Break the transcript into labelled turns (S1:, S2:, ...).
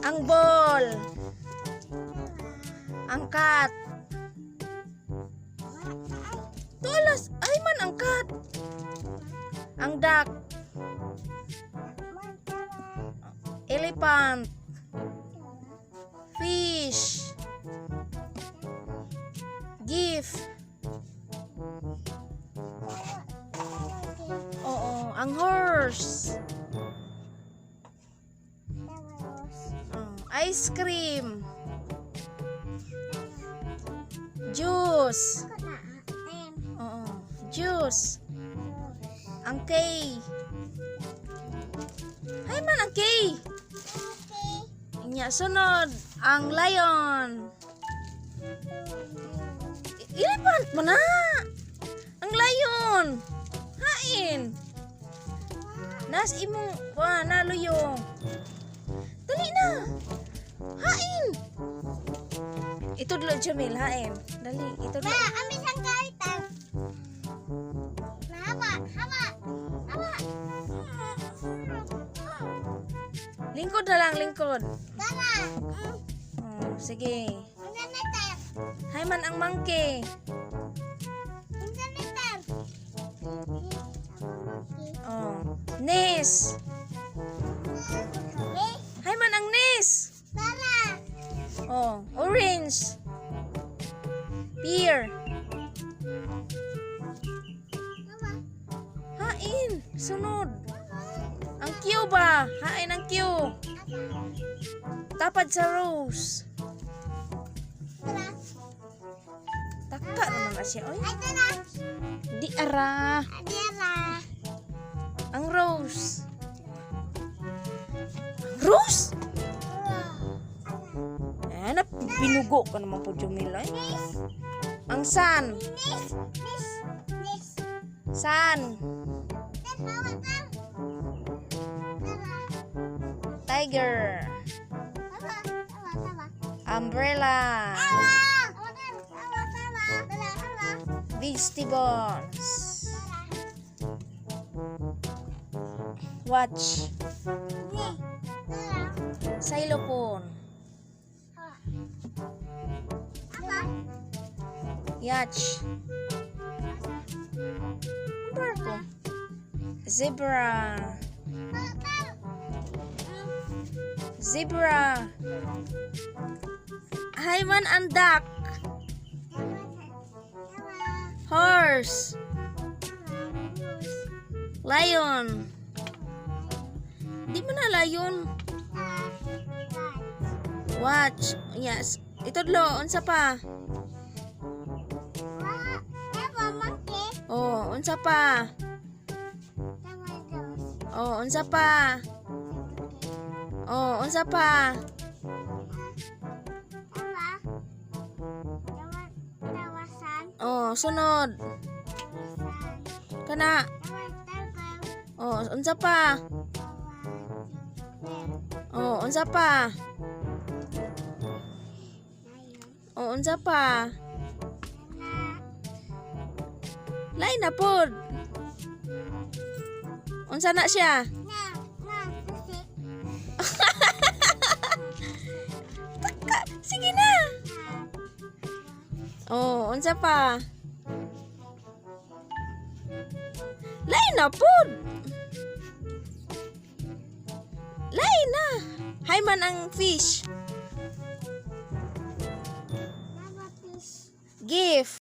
S1: Ang ball. Ang cat. Tulas. Ay man ang cat. Ang duck. Elephant. Fish. Gift. Oo, ang horse. Ice cream. Juice. Oo, juice. Ang K. Ay man ang K. Inya sunod ang lion. Elephant mo na. Ang lion. Hain. Nas imong naluyong. Dali na. Hain. Ito dulu Jamil, hain. Dali, ito dulu.
S2: Ma, amin ang kaitan. Hama, hama. Hama.
S1: Lingkod na lang, lingkod.
S2: Tara.
S1: Oh, sige.
S2: Internetan.
S1: Hay man ang monkey.
S2: Internetan.
S1: Oh, Nis. Hay man ang Nis.
S2: Tara.
S1: Oh, orange. Pear.
S2: Mama.
S1: Hain, sunod. Ang Q ba? Hain ang Q. Tapad sa rose.
S2: Tara.
S1: Taka naman na siya. Oy.
S2: Ay, tara.
S1: Di ara.
S2: Tara.
S1: Ang rose. Rose? Hanap, binugo ka naman po, Jumila. Ang sun.
S2: Nis. Nis. Nis.
S1: Sun.
S2: Tara. Tara.
S1: Tiger.
S2: Tara. Tara. Tara.
S1: Umbrella. Vegetables. Watch. Xylophone. Yacht. Barko. Zebra. Zebra. Hayman ang duck. Horse. Lion. Di mo na lion. Watch. Yes. Ito dlo, unsa pa? Oh, unsa pa? Oh, unsa pa? Oh, unsa pa? Oh, sunod. Kana. Oh, unsa pa? Oh, unsa pa? Oh, unsa pa? Lain na pod. Unsa na siya? Sige na. Oh, unsa pa? Lain na pod. Lain na. Hay man ang fish. Gift.